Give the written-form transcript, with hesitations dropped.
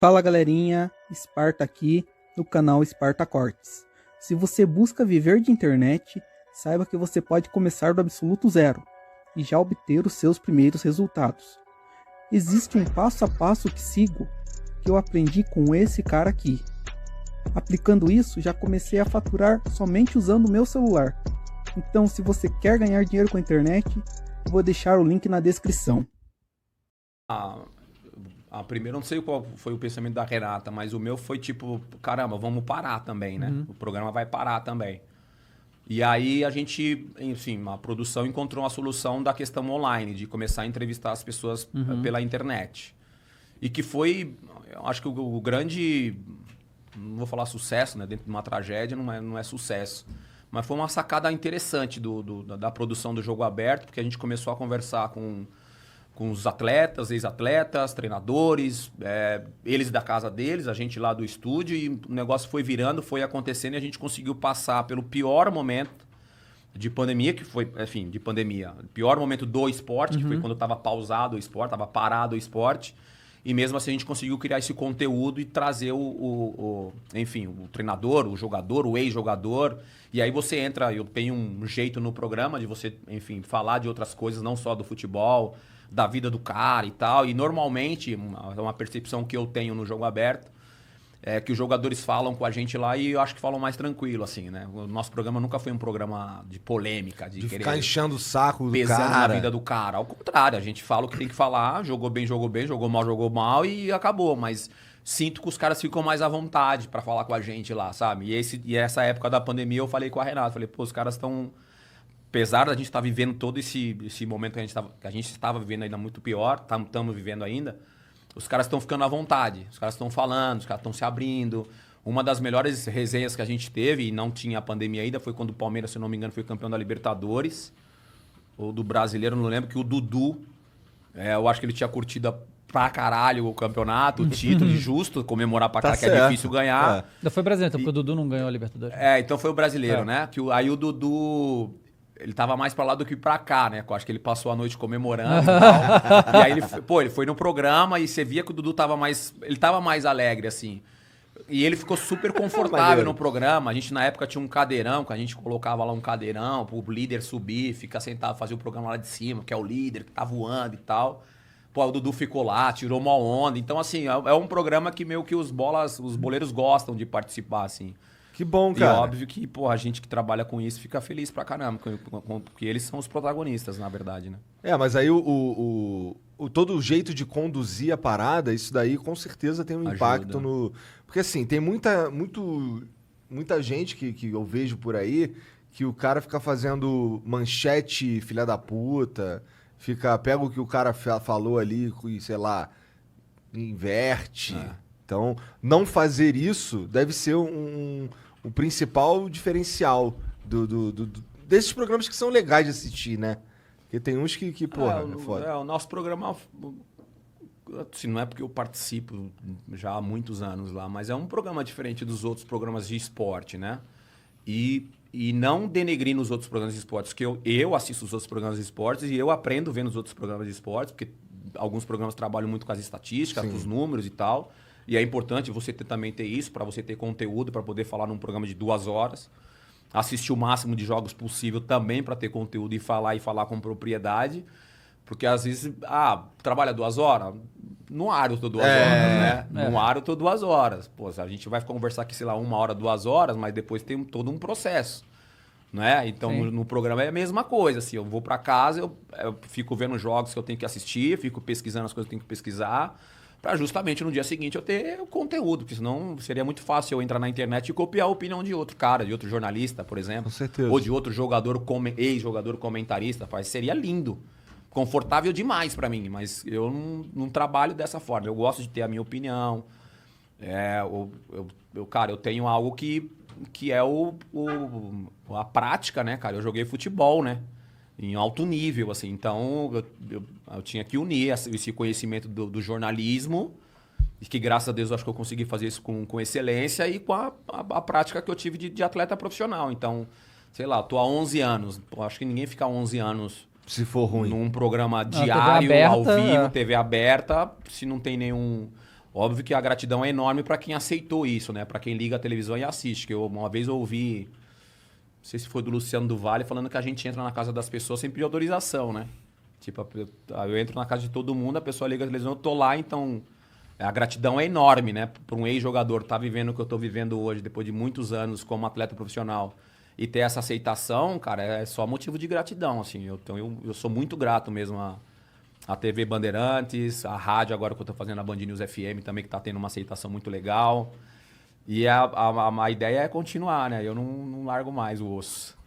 Fala galerinha, Esparta aqui no canal Esparta Cortes. Se você busca viver de internet, saiba que você pode começar do absoluto zero e já obter os seus primeiros resultados. Existe um passo a passo que sigo, que eu aprendi com esse cara aqui. Aplicando isso, já comecei a faturar somente usando o meu celular. Então, se você quer ganhar dinheiro com a internet, eu vou deixar o link na descrição. Primeiro, não sei qual foi o pensamento da Renata, mas o meu foi tipo, caramba, vamos parar também, né? O programa vai parar também. E aí a gente, enfim, a produção encontrou uma solução da questão online, de começar a entrevistar as pessoas pela internet. E que foi, eu acho que o grande, não vou falar sucesso, né? Dentro de uma tragédia não é sucesso. Mas foi uma sacada interessante da produção do Jogo Aberto, porque a gente começou a conversar com os atletas, ex-atletas, treinadores, eles da casa deles, a gente lá do estúdio, e o negócio foi virando, foi acontecendo, e a gente conseguiu passar pelo pior momento de pandemia, que foi, enfim, de pandemia, o pior momento do esporte, que foi quando estava pausado o esporte, estava parado o esporte, e mesmo assim a gente conseguiu criar esse conteúdo e trazer enfim, o treinador, o jogador, o ex-jogador, e aí você entra, eu tenho um jeito no programa de você, enfim, falar de outras coisas, não só do futebol, da vida do cara e tal. E normalmente, uma percepção que eu tenho no Jogo Aberto é que os jogadores falam com a gente lá e eu acho que falam mais tranquilo, assim, né? O nosso programa nunca foi um programa de polêmica, de querer ficar enchendo o saco do pesando cara. na vida do cara. Ao contrário, a gente fala o que tem que falar, jogou bem, jogou mal e acabou. Mas sinto que os caras ficam mais à vontade pra falar com a gente lá, sabe? E essa época da pandemia eu falei com a Renata, falei, pô, os caras estão... Apesar da gente estar vivendo todo esse momento que a gente estava vivendo ainda muito pior, estamos vivendo ainda, os caras estão ficando à vontade, os caras estão falando, os caras estão se abrindo. Uma das melhores resenhas que a gente teve, e não tinha a pandemia ainda, foi quando o Palmeiras, se eu não me engano, foi campeão da Libertadores, ou do Brasileiro, não lembro, que o Dudu, eu acho que ele tinha curtido pra caralho o campeonato, o título, justo comemorar pra cá, que é difícil ganhar. Ainda foi brasileiro, porque o Dudu não ganhou a Libertadores. Então foi o brasileiro, né? Aí o Dudu... Ele tava mais pra lá do que pra cá, né? Eu acho que ele passou a noite comemorando e tal. E aí ele foi no programa e você via que o Dudu tava mais alegre, assim. E ele ficou super confortável no programa. A gente, na época, tinha um cadeirão, que a gente colocava lá um cadeirão pro líder subir, ficar sentado, fazer o programa lá de cima, que é o líder, que tá voando e tal. Pô, o Dudu ficou lá, tirou uma onda. Então, assim, é um programa que meio que os boleiros gostam de participar, assim. Que bom, cara. E óbvio que, pô, a gente que trabalha com isso fica feliz pra caramba, porque eles são os protagonistas, na verdade, né? Mas aí todo o jeito de conduzir a parada, isso daí com certeza tem um impacto no... Porque assim, tem muita gente que eu vejo por aí que o cara fica fazendo manchete filha da puta, pega o que o cara falou ali e, sei lá, inverte. Então, não fazer isso deve ser o principal diferencial desses programas que são legais de assistir, né? Porque tem uns que porra, é foda. O nosso programa, assim, não é porque eu participo já há muitos anos lá, mas é um programa diferente dos outros programas de esporte, né? E não denegrindo os outros programas de esportes, porque eu assisto os outros programas de esportes e eu aprendo vendo os outros programas de esportes, porque alguns programas trabalham muito com as estatísticas, com os números e tal. E é importante você também ter isso, para você ter conteúdo, para poder falar num programa de 2 horas. Assistir o máximo de jogos possível também para ter conteúdo e falar com propriedade. Porque às vezes, trabalha 2 horas? No ar eu tô 2 horas, né? No ar eu tô 2 horas. Pô, a gente vai conversar aqui, sei lá, 1 hora, 2 horas, mas depois tem todo um processo. Né? Então, no programa é a mesma coisa. Assim, eu vou para casa, eu fico vendo jogos que eu tenho que assistir, fico pesquisando as coisas que eu tenho que pesquisar, para justamente no dia seguinte eu ter o conteúdo, porque senão seria muito fácil eu entrar na internet e copiar a opinião de outro cara, de outro jornalista, por exemplo. Com certeza. Ou de outro jogador, ex-jogador comentarista. Seria lindo. Confortável demais para mim, mas eu não trabalho dessa forma. Eu gosto de ter a minha opinião. Cara, eu tenho algo que é a prática, né, cara? Eu joguei futebol, né? Em alto nível, assim. Então, eu tinha que unir esse conhecimento do jornalismo, e que, graças a Deus, eu acho que eu consegui fazer isso com excelência e com a prática que eu tive de atleta profissional. Então, sei lá, tô há 11 anos. Pô, acho que ninguém fica 11 anos... Se for ruim. Num programa diário, ao vivo, TV aberta, se não tem nenhum Óbvio que a gratidão é enorme para quem aceitou isso, né? Para quem liga a televisão e assiste. Que eu uma vez ouvi, não sei se foi do Luciano do Vale, falando que a gente entra na casa das pessoas sem pedir autorização, né? Tipo, eu entro na casa de todo mundo, a pessoa liga a televisão, eu tô lá, então a gratidão é enorme, né? Para um ex-jogador estar vivendo o que eu tô vivendo hoje, depois de muitos anos como atleta profissional, e ter essa aceitação, cara, é só motivo de gratidão, assim. Eu sou muito grato mesmo a TV Bandeirantes, a rádio agora que eu tô fazendo a Band News FM também, que tá tendo uma aceitação muito legal. E a ideia é continuar, né? Eu não largo mais o osso.